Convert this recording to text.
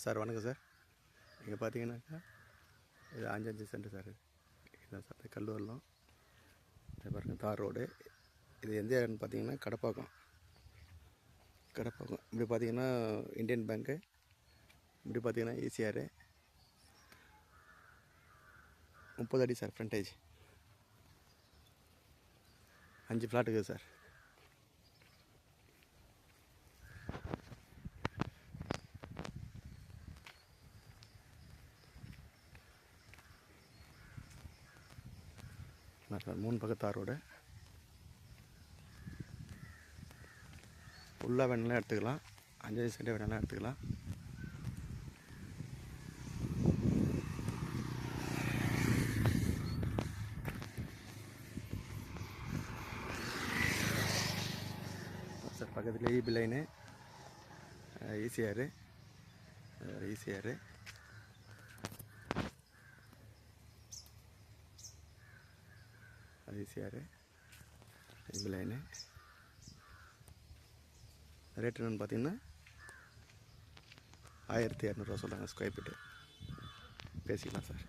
Sir வணக்கம் sir. இங்கே பார்த்தீங்கன்னாக்கா இது 5 சென்ட் சார். இதுதான் சார் கல்லூரிலும் இதை பாருங்கள், தார் ரோடு. இது எந்த ஏரியான்னு பார்த்தீங்கன்னா கடப்பாக்கம். இப்படி பார்த்தீங்கன்னா இந்தியன் பேங்க்கு, இப்படி பார்த்தீங்கன்னா ஈசிஆர். 30 அடி சார் ஃப்ரண்டேஜ். 5 ஃப்ளாட் இருக்குது சார். சார் 3 பக்கம் தார் ரோடு. ஃபுல்லாக வேணாலும் எடுத்துக்கலாம், 5 சென்ட் வேணாலும் எடுத்துக்கலாம். சார் பக்கத்தில் EB line, ECR, ECR. ECR EB line. Rate என்னென்னு பார்த்தீங்கன்னா 1200 சொல்கிறாங்க ஸ்கொயர் ஃபீட்டு. பேசிக்கலாம் சார்.